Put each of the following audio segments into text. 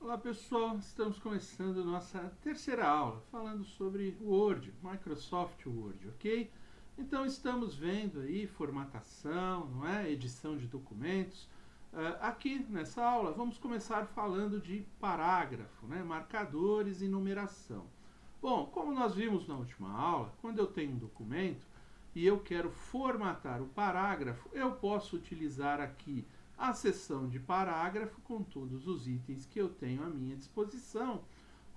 Olá pessoal, estamos começando nossa terceira aula falando sobre Word, Microsoft Word, ok? Então estamos vendo aí formatação, não é? Edição de documentos. Aqui nessa aula vamos começar falando de parágrafo, né? Marcadores e numeração. Bom, como nós vimos na última aula, quando eu tenho um documento e eu quero formatar o parágrafo, eu posso utilizar aqui a seção de parágrafo com todos os itens que eu tenho à minha disposição,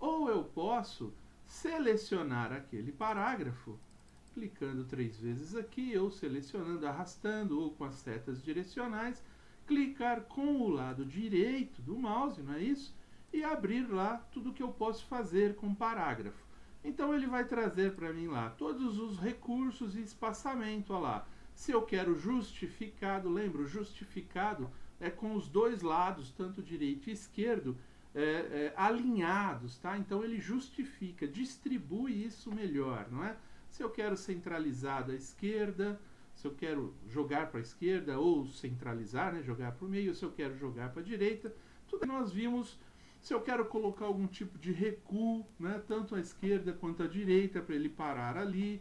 ou eu posso selecionar aquele parágrafo, clicando 3 vezes aqui, ou selecionando, arrastando, ou com as setas direcionais, clicar com o lado direito do mouse, não é isso? E abrir lá tudo que eu posso fazer com o parágrafo. Então ele vai trazer para mim lá todos os recursos e espaçamento, olha lá. Se eu quero justificado, lembra, o justificado é com os dois lados, tanto direito e esquerdo, alinhados, tá? Então ele justifica, distribui isso melhor, não é? Se eu quero centralizado à esquerda, se eu quero jogar para a esquerda ou centralizar, né, jogar para o meio, se eu quero jogar para a direita, tudo que nós vimos. Se eu quero colocar algum tipo de recuo, né, tanto à esquerda quanto à direita, para ele parar ali,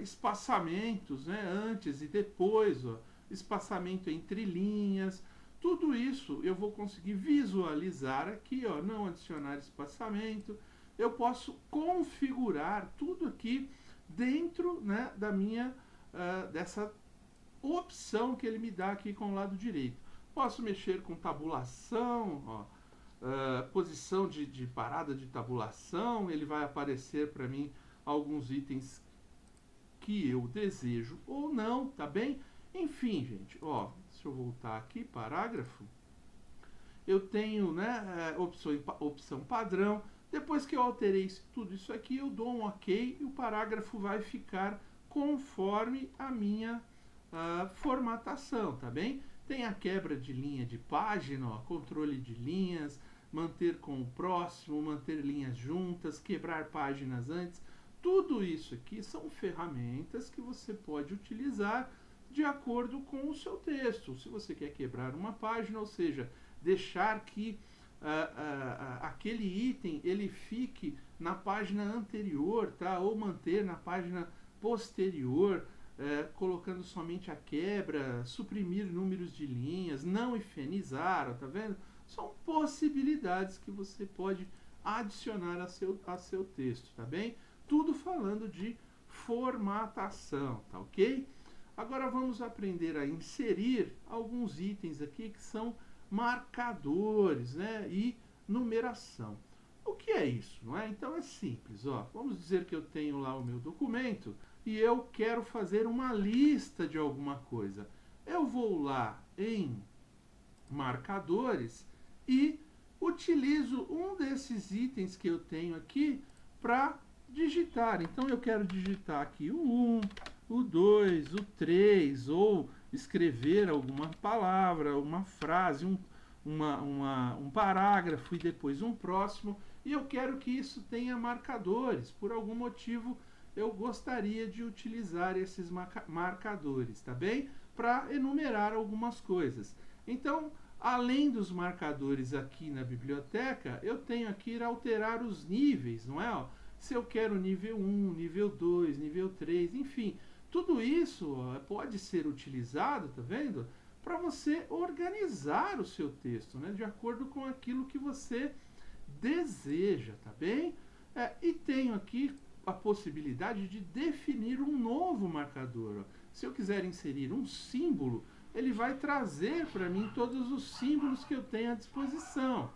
espaçamentos, né, antes e depois, ó, espaçamento entre linhas, tudo isso eu vou conseguir visualizar aqui, ó, não adicionar espaçamento. Eu posso configurar tudo aqui dentro, né, da minha, dessa opção que ele me dá aqui com o lado direito. Posso mexer com tabulação, ó, posição de parada de tabulação, ele vai aparecer para mim alguns itens que eu desejo ou não, tá bem? Enfim, gente, ó, deixa eu voltar aqui, parágrafo. Eu tenho, né, opção padrão. Depois que eu alterei tudo isso aqui, eu dou um OK e o parágrafo vai ficar conforme a minha formatação, tá bem? Tem a quebra de linha de página, ó, controle de linhas, manter com o próximo, manter linhas juntas, quebrar páginas antes. Tudo isso aqui são ferramentas que você pode utilizar de acordo com o seu texto. Se você quer quebrar uma página, ou seja, deixar que aquele item ele fique na página anterior, tá? Ou manter na página posterior, colocando somente a quebra, suprimir números de linhas, não hifenizar, ó, tá vendo? São possibilidades que você pode adicionar a seu texto, tá bem? Tudo falando de formatação, tá ok? Agora vamos aprender a inserir alguns itens aqui que são marcadores, né? E numeração. O que é isso, não é? Então é simples, ó. Vamos dizer que eu tenho lá o meu documento e eu quero fazer uma lista de alguma coisa. Eu vou lá em marcadores e utilizo um desses itens que eu tenho aqui para digitar. Então eu quero digitar aqui o 1, o 2, o 3, ou escrever alguma palavra, uma frase, um parágrafo e depois um próximo, e eu quero que isso tenha marcadores. Por algum motivo eu gostaria de utilizar esses marcadores, tá bem? Para enumerar algumas coisas. Então, além dos marcadores aqui na biblioteca, eu tenho aqui alterar os níveis, não é? Ó, se eu quero nível 1, nível 2, nível 3, enfim, tudo isso, ó, pode ser utilizado, tá vendo? Para você organizar o seu texto, né? De acordo com aquilo que você deseja, tá bem? E tenho aqui a possibilidade de definir um novo marcador. Ó. Se eu quiser inserir um símbolo, ele vai trazer para mim todos os símbolos que eu tenho à disposição.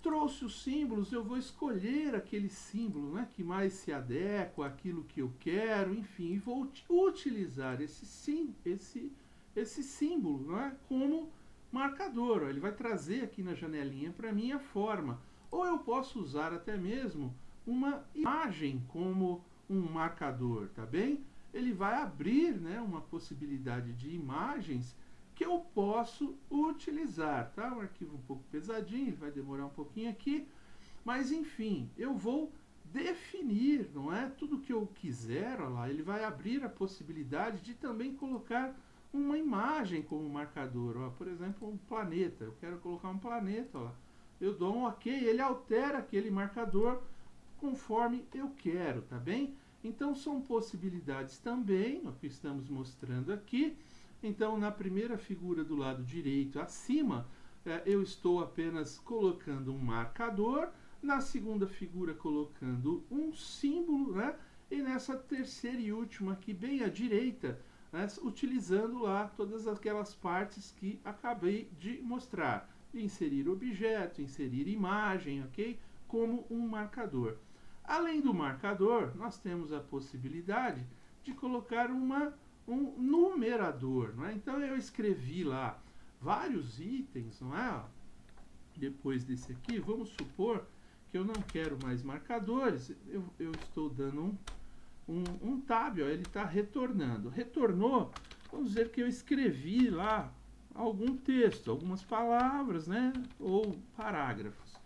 Trouxe os símbolos, eu vou escolher aquele símbolo, né, que mais se adequa àquilo que eu quero, enfim, e vou utilizar esse símbolo, não é, como marcador. Ó, ele vai trazer aqui na janelinha para mim a forma. Ou eu posso usar até mesmo uma imagem como um marcador, tá bem? Ele vai abrir, né, uma possibilidade de imagens que eu posso utilizar, tá? Um arquivo um pouco pesadinho, ele vai demorar um pouquinho aqui, mas enfim, eu vou definir, não é? Tudo que eu quiser, ó lá, ele vai abrir a possibilidade de também colocar uma imagem como marcador. Ó, por exemplo, um planeta. Eu quero colocar um planeta. Ó. Eu dou um OK, ele altera aquele marcador conforme eu quero, tá bem? Então, são possibilidades também, o que estamos mostrando aqui. Então, na primeira figura do lado direito, acima, eu estou apenas colocando um marcador. Na segunda figura, colocando um símbolo, né? E nessa terceira e última aqui, bem à direita, né? Utilizando lá todas aquelas partes que acabei de mostrar. Inserir objeto, inserir imagem, ok? Como um marcador. Além do marcador, nós temos a possibilidade de colocar um numerador, não é? Então eu escrevi lá vários itens, não é? Depois desse aqui, vamos supor que eu não quero mais marcadores, eu estou dando um tab, ó, ele está retornando. Retornou, vamos dizer que eu escrevi lá algum texto, algumas palavras, né? Ou parágrafos.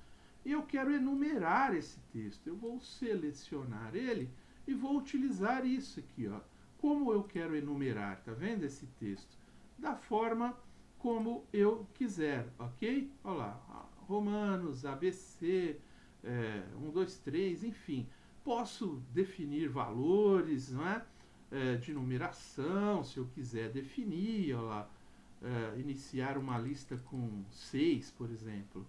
E eu quero enumerar esse texto. Eu vou selecionar ele e vou utilizar isso aqui, ó. Como eu quero enumerar, tá vendo esse texto? Da forma como eu quiser, ok? Olha lá, Romanos, ABC, 1, 2, 3, enfim. Posso definir valores, não é? De numeração, se eu quiser definir, olha lá, iniciar uma lista com 6, por exemplo.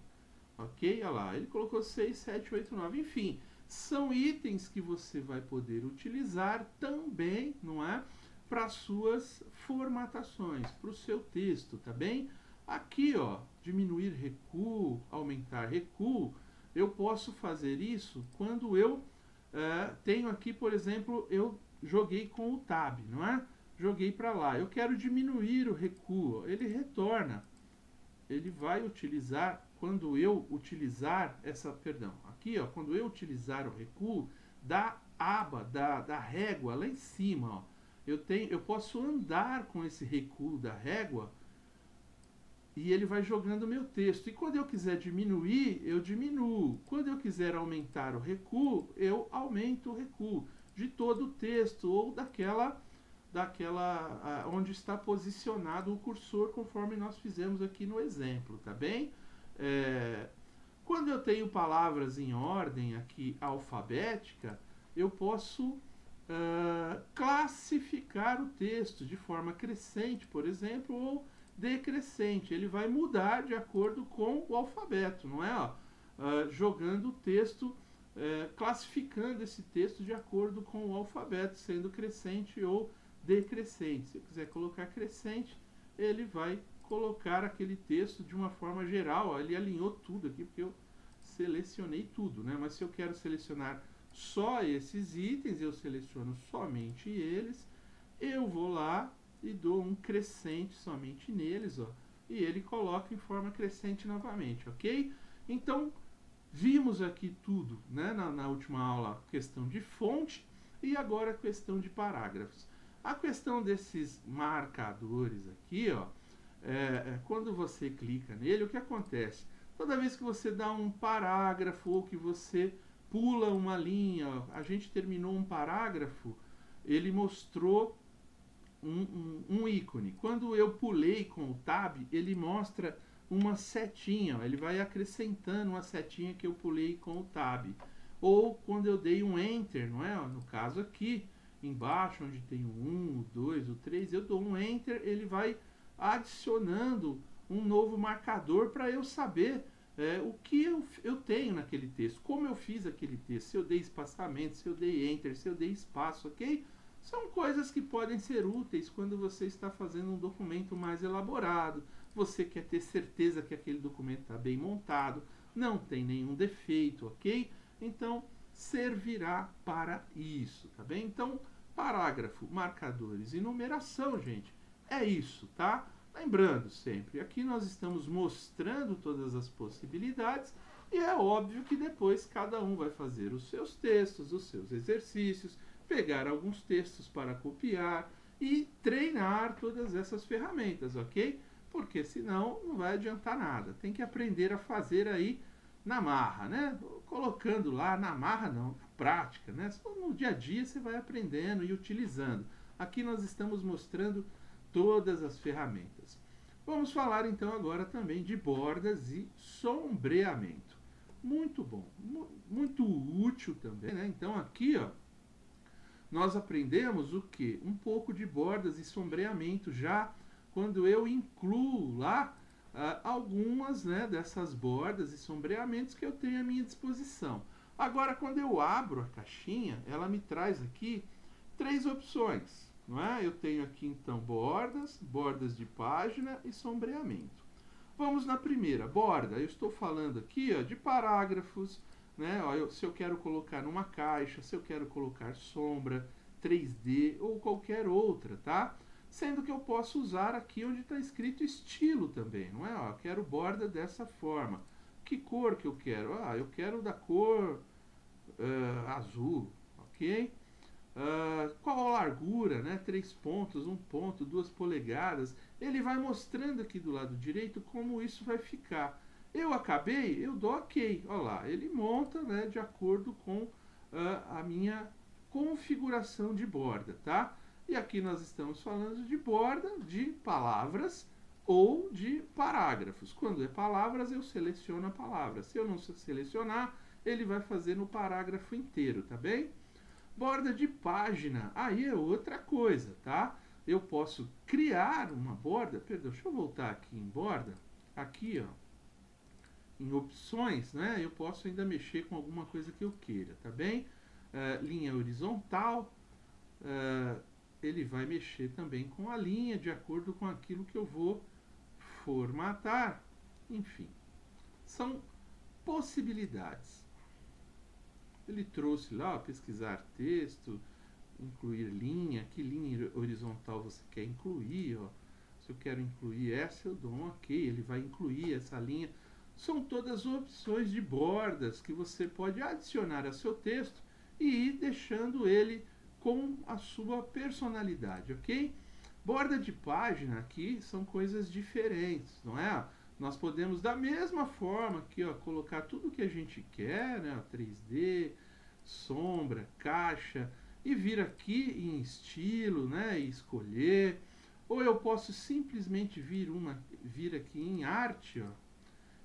Ok? Olha lá, ele colocou 6, 7, 8, 9, enfim, são itens que você vai poder utilizar também, não é? Para suas formatações, para o seu texto, tá bem? Aqui, ó, diminuir recuo, aumentar recuo, eu posso fazer isso quando eu tenho aqui, por exemplo, eu joguei com o tab, não é? Joguei para lá, eu quero diminuir o recuo, ele retorna, ele vai utilizar, quando eu utilizar aqui, ó, quando eu utilizar o recuo da aba, da régua lá em cima, ó, eu posso andar com esse recuo da régua e ele vai jogando o meu texto. E quando eu quiser diminuir, eu diminuo. Quando eu quiser aumentar o recuo, eu aumento o recuo de todo o texto ou daquela onde está posicionado o cursor, conforme nós fizemos aqui no exemplo, tá bem? Quando eu tenho palavras em ordem aqui alfabética, eu posso classificar o texto de forma crescente, por exemplo, ou decrescente. Ele vai mudar de acordo com o alfabeto, não é? Jogando o texto, classificando esse texto de acordo com o alfabeto, sendo crescente ou decrescente. Se eu quiser colocar crescente, ele vai colocar aquele texto de uma forma geral. Ó, ele alinhou tudo aqui porque eu selecionei tudo, né? Mas se eu quero selecionar só esses itens, eu seleciono somente eles, eu vou lá e dou um crescente somente neles, ó, e ele coloca em forma crescente novamente, ok? Então, vimos aqui tudo, né? Na última aula, questão de fonte e agora a questão de parágrafos. A questão desses marcadores aqui, ó, quando você clica nele, o que acontece? Toda vez que você dá um parágrafo ou que você pula uma linha, ó, a gente terminou um parágrafo, ele mostrou um ícone. Quando eu pulei com o tab, ele mostra uma setinha, ó, ele vai acrescentando uma setinha que eu pulei com o tab. Ou quando eu dei um enter, não é? Ó, no caso aqui, embaixo, onde tem o 1, o 2, o 3, eu dou um enter, ele vai adicionando um novo marcador para eu saber o que eu tenho naquele texto, como eu fiz aquele texto, se eu dei espaçamento, se eu dei enter, se eu dei espaço, ok? São coisas que podem ser úteis quando você está fazendo um documento mais elaborado, você quer ter certeza que aquele documento está bem montado, não tem nenhum defeito, ok? Então, servirá para isso, tá bem? Então, parágrafo, marcadores e numeração, gente, é isso, tá? Lembrando sempre, aqui nós estamos mostrando todas as possibilidades e é óbvio que depois cada um vai fazer os seus textos, os seus exercícios, pegar alguns textos para copiar e treinar todas essas ferramentas, ok? Porque senão não vai adiantar nada. Tem que aprender a fazer aí na marra, né? Colocando lá, na marra não, na prática, né? Só no dia a dia você vai aprendendo e utilizando. Aqui nós estamos mostrando todas as ferramentas. Vamos falar então agora também de bordas e sombreamento. Muito bom, muito útil também, né? Então aqui, ó, nós aprendemos o que? Um pouco de bordas e sombreamento já quando eu incluo lá algumas, né, dessas bordas e sombreamentos que eu tenho à minha disposição. Agora, quando eu abro a caixinha, ela me traz aqui 3 opções, não é? Eu tenho aqui então bordas, bordas de página e sombreamento. Vamos na primeira, borda. Eu estou falando aqui, ó, de parágrafos, né? Ó, se eu quero colocar numa caixa, se eu quero colocar sombra, 3D ou qualquer outra, tá? Sendo que eu posso usar aqui onde está escrito estilo também, não é? Ó, eu quero borda dessa forma. Que cor que eu quero? Ah, eu quero da cor azul, ok? Qual a largura, né? 3 pontos, 1 ponto, 2 polegadas. Ele vai mostrando aqui do lado direito como isso vai ficar. Eu acabei, eu dou ok. Olha lá, ele monta, né, de acordo com a minha configuração de borda, tá? E aqui nós estamos falando de borda de palavras ou de parágrafos. Quando é palavras, eu seleciono a palavra. Se eu não selecionar, ele vai fazer no parágrafo inteiro, tá bem? Borda de página, aí é outra coisa, tá? Eu posso criar uma borda, perdão, deixa eu voltar aqui em borda, aqui, ó, em opções, né? Eu posso ainda mexer com alguma coisa que eu queira, tá bem? Linha horizontal, ele vai mexer também com a linha de acordo com aquilo que eu vou formatar, enfim, são possibilidades. Ele trouxe lá, ó, pesquisar texto, incluir linha, que linha horizontal você quer incluir, ó. Se eu quero incluir essa, eu dou um ok, ele vai incluir essa linha. São todas opções de bordas que você pode adicionar a seu texto e ir deixando ele com a sua personalidade, ok? Borda de página aqui são coisas diferentes, não é? Nós podemos, da mesma forma aqui, ó, colocar tudo que a gente quer, né? 3D, sombra, caixa, e vir aqui em estilo, né? E escolher. Ou eu posso simplesmente vir aqui em arte, ó,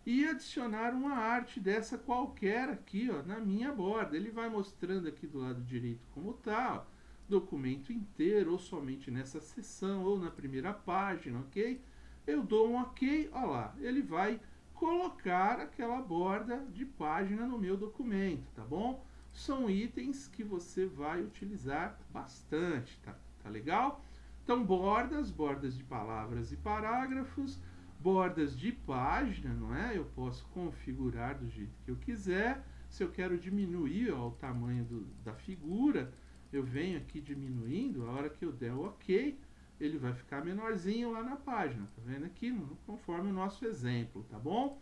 e adicionar uma arte dessa qualquer aqui, ó, na minha borda. Ele vai mostrando aqui do lado direito como tá, ó, documento inteiro, ou somente nessa seção, ou na primeira página, ok? Eu dou um ok, ó lá, ele vai colocar aquela borda de página no meu documento, tá bom? São itens que você vai utilizar bastante, tá legal? Então, bordas de palavras e parágrafos, bordas de página, não é? Eu posso configurar do jeito que eu quiser. Se eu quero diminuir, ó, o tamanho da figura, eu venho aqui diminuindo, a hora que eu der o ok, ele vai ficar menorzinho lá na página, tá vendo aqui? Conforme o nosso exemplo, tá bom?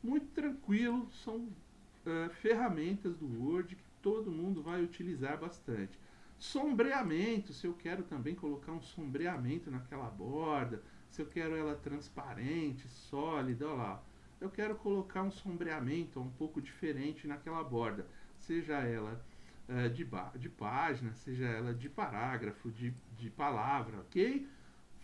Muito tranquilo, são ferramentas do Word que todo mundo vai utilizar bastante. Sombreamento, se eu quero também colocar um sombreamento naquela borda, se eu quero ela transparente, sólida, olha lá. Eu quero colocar um sombreamento um pouco diferente naquela borda, seja ela de página, seja ela de parágrafo, de palavra, ok?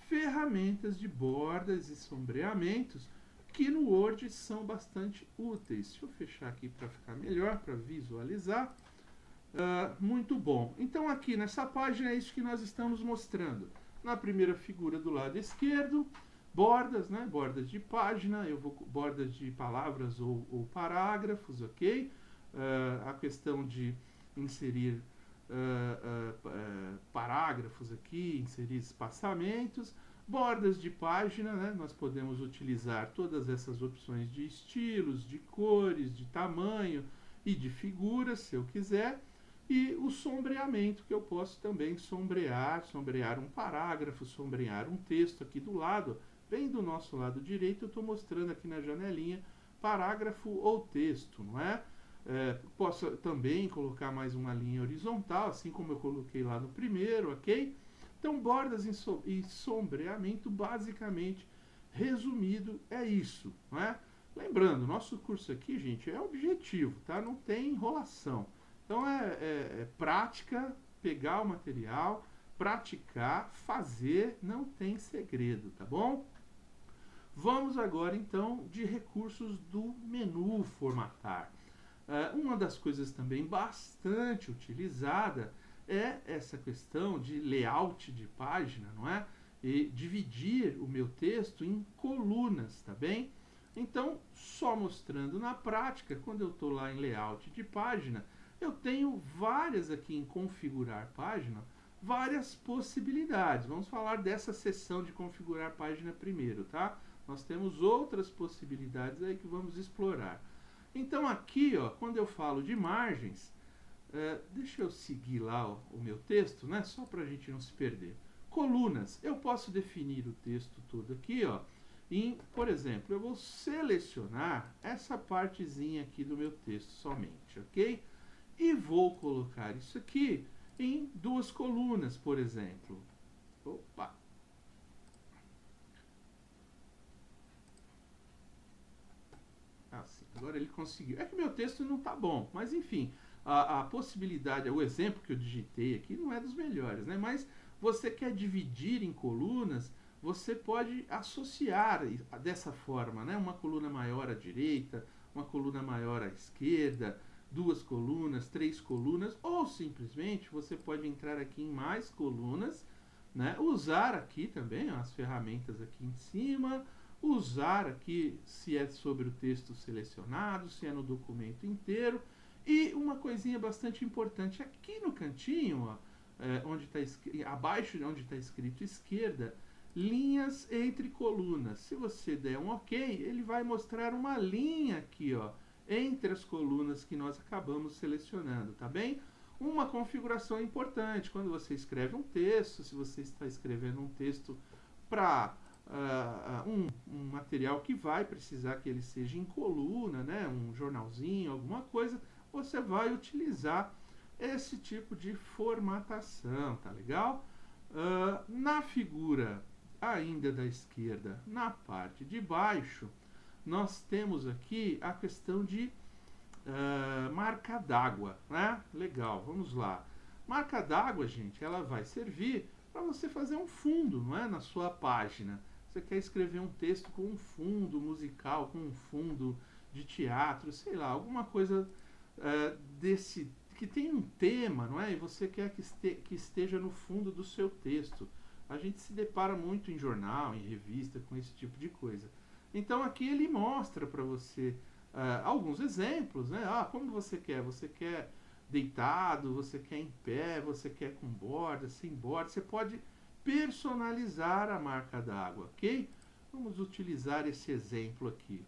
Ferramentas de bordas e sombreamentos que no Word são bastante úteis. Deixa eu fechar aqui para ficar melhor, para visualizar. Muito bom. Então aqui nessa página é isso que nós estamos mostrando. Na primeira figura do lado esquerdo, bordas, né? Bordas de página, bordas de palavras ou parágrafos, ok? A questão de inserir parágrafos aqui, inserir espaçamentos, bordas de página, né? Nós podemos utilizar todas essas opções de estilos, de cores, de tamanho e de figuras, se eu quiser, e o sombreamento, que eu posso também sombrear um parágrafo, sombrear um texto aqui do lado, bem do nosso lado direito, eu estou mostrando aqui na janelinha parágrafo ou texto, não é? Posso também colocar mais uma linha horizontal, assim como eu coloquei lá no primeiro, ok? Então, bordas e sombreamento, basicamente, resumido, é isso, não é? Lembrando, nosso curso aqui, gente, é objetivo, tá? Não tem enrolação. Então, é prática, pegar o material, praticar, fazer, não tem segredo, tá bom? Vamos agora então de recursos do menu formatar. Uma das coisas também bastante utilizada é essa questão de layout de página, não é? E dividir o meu texto em colunas, tá bem? Então, só mostrando na prática, quando eu estou lá em layout de página, eu tenho várias aqui em configurar página, várias possibilidades. Vamos falar dessa seção de configurar página primeiro, tá? Nós temos outras possibilidades aí que vamos explorar. Então aqui, ó, quando eu falo de margens, deixa eu seguir lá o meu texto, né? Só para a gente não se perder. Colunas, eu posso definir o texto todo aqui, ó. Por exemplo, eu vou selecionar essa partezinha aqui do meu texto somente, ok? E vou colocar isso aqui em 2 colunas, por exemplo. Opa! Assim, agora ele conseguiu. É que meu texto não está bom, mas enfim, a possibilidade, o exemplo que eu digitei aqui não é dos melhores, né? Mas você quer dividir em colunas, você pode associar dessa forma, né? Uma coluna maior à direita, uma coluna maior à esquerda, 2 colunas, 3 colunas, ou simplesmente você pode entrar aqui em mais colunas, né? Usar aqui também ó, as ferramentas aqui em cima, usar aqui se é sobre o texto selecionado, se é no documento inteiro. E uma coisinha bastante importante, aqui no cantinho, ó, onde tá abaixo de onde está escrito esquerda, linhas entre colunas. Se você der um OK, ele vai mostrar uma linha aqui, ó, entre as colunas que nós acabamos selecionando, tá bem? Uma configuração importante, quando você escreve um texto, se você está escrevendo um texto para um material que vai precisar que ele seja em coluna, né, um jornalzinho, alguma coisa, você vai utilizar esse tipo de formatação, tá legal? Na figura ainda da esquerda, na parte de baixo, nós temos aqui a questão de marca d'água, né? Legal, vamos lá. Marca d'água, gente, ela vai servir para você fazer um fundo, não é? Na sua página. Você quer escrever um texto com um fundo musical, com um fundo de teatro, sei lá, alguma coisa desse que tem um tema, não é? E você quer que esteja no fundo do seu texto. A gente se depara muito em jornal, em revista, com esse tipo de coisa. Então aqui ele mostra para você alguns exemplos, né? Como você quer? Você quer deitado, você quer em pé, você quer com borda, sem borda. Você pode personalizar a marca d'água, ok? Vamos utilizar esse exemplo aqui.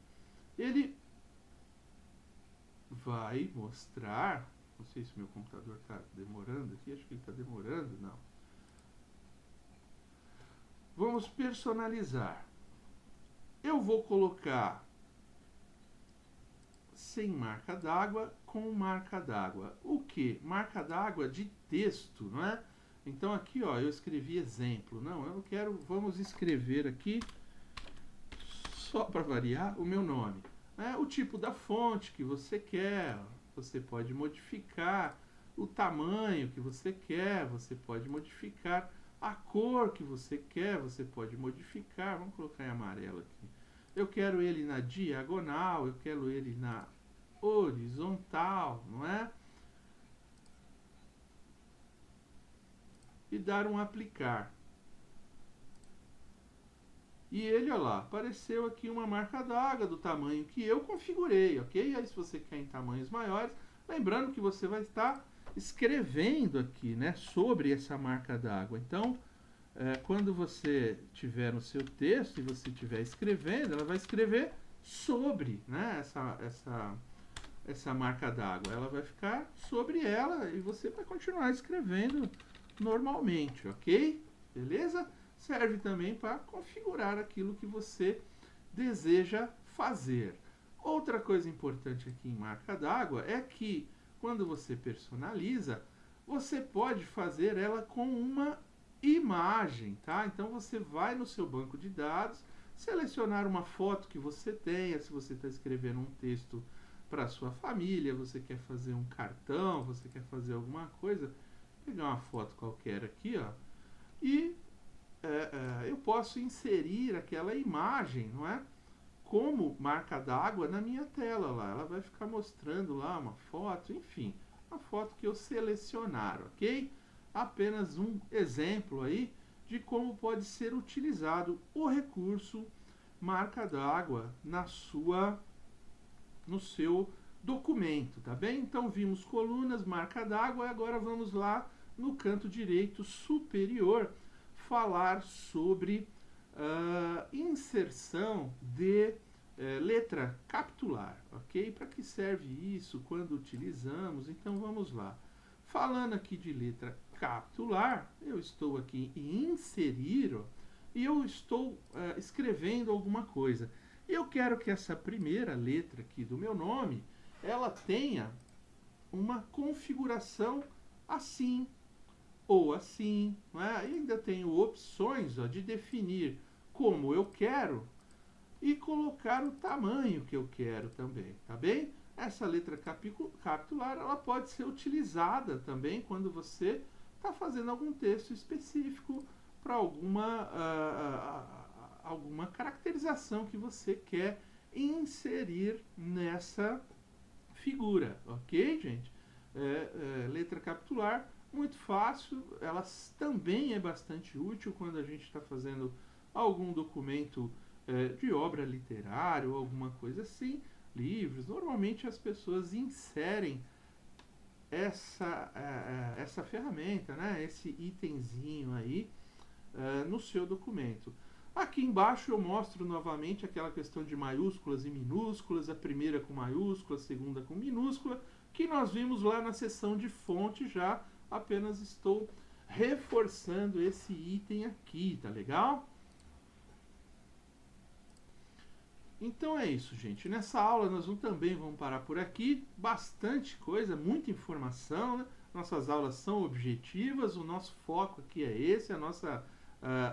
Ele vai mostrar, não sei se meu computador está demorando aqui, acho que ele está demorando, não. Vamos personalizar. Eu vou colocar sem marca d'água com marca d'água. O que? Marca d'água de texto, não é? Então aqui, ó, eu escrevi exemplo. Não, eu não quero, vamos escrever aqui, só para variar, o meu nome. O tipo da fonte que você quer, você pode modificar o tamanho que você quer, você pode modificar a cor que você quer, você pode modificar, vamos colocar em amarelo aqui. Eu quero ele na diagonal, eu quero ele na horizontal, não é? E dar um aplicar. E ele, olha lá, apareceu aqui uma marca d'água do tamanho que eu configurei, ok? Aí se você quer em tamanhos maiores, lembrando que você vai estar escrevendo aqui, né, sobre essa marca d'água. Então, quando você tiver no seu texto e você estiver escrevendo, ela vai escrever sobre, né, essa marca d'água. Ela vai ficar sobre ela e você vai continuar escrevendo normalmente, ok? Beleza? Serve também para configurar aquilo que você deseja fazer. Outra coisa importante aqui em marca d'água é que quando você personaliza, você pode fazer ela com uma imagem, tá? Então você vai no seu banco de dados, selecionar uma foto que você tenha, se você está escrevendo um texto para sua família, você quer fazer um cartão, você quer fazer alguma coisa, pegar uma foto qualquer aqui, ó, e eu posso inserir aquela imagem, não é? Como marca d'água na minha tela lá. Ela vai ficar mostrando lá uma foto, enfim, uma foto que eu selecionar, ok? Apenas um exemplo aí de como pode ser utilizado o recurso marca d'água no seu documento, tá bem? Então vimos colunas, marca d'água, e agora vamos lá no canto direito superior falar sobre inserção de letra capitular, ok? Para que serve isso, quando utilizamos? Então vamos lá. Falando aqui de letra capitular, eu estou aqui em inserir, ó, e eu estou escrevendo alguma coisa. E eu quero que essa primeira letra aqui do meu nome, ela tenha uma configuração assim, ou assim, não é? Ainda tenho opções, ó, de definir como eu quero e colocar o tamanho que eu quero também, tá bem? Essa letra capitular, ela pode ser utilizada também quando você está fazendo algum texto específico para alguma caracterização que você quer inserir nessa figura, ok, gente? Letra capitular, muito fácil, ela também é bastante útil quando a gente está fazendo algum documento de obra literária ou alguma coisa assim, livros. Normalmente as pessoas inserem essa ferramenta, né, esse itemzinho aí no seu documento. Aqui embaixo eu mostro novamente aquela questão de maiúsculas e minúsculas, a primeira com maiúscula, a segunda com minúscula, que nós vimos lá na seção de fonte já, apenas estou reforçando esse item aqui, tá legal? Então é isso, gente. Nessa aula nós também vamos parar por aqui. Bastante coisa, muita informação, né? Nossas aulas são objetivas, o nosso foco aqui é esse, a nossa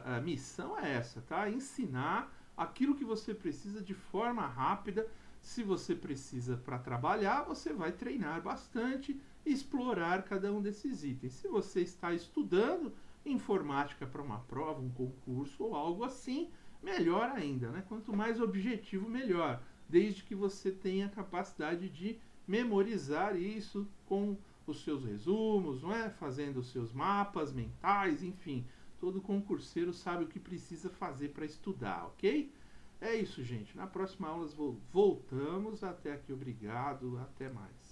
a missão é essa, tá? Ensinar aquilo que você precisa de forma rápida. Se você precisa para trabalhar, você vai treinar bastante e explorar cada um desses itens. Se você está estudando informática para uma prova, um concurso ou algo assim, melhor ainda, né? Quanto mais objetivo, melhor. Desde que você tenha a capacidade de memorizar isso com os seus resumos, não é? Fazendo os seus mapas mentais, enfim. Todo concurseiro sabe o que precisa fazer para estudar, ok? É isso, gente. Na próxima aula voltamos. Até aqui, obrigado. Até mais.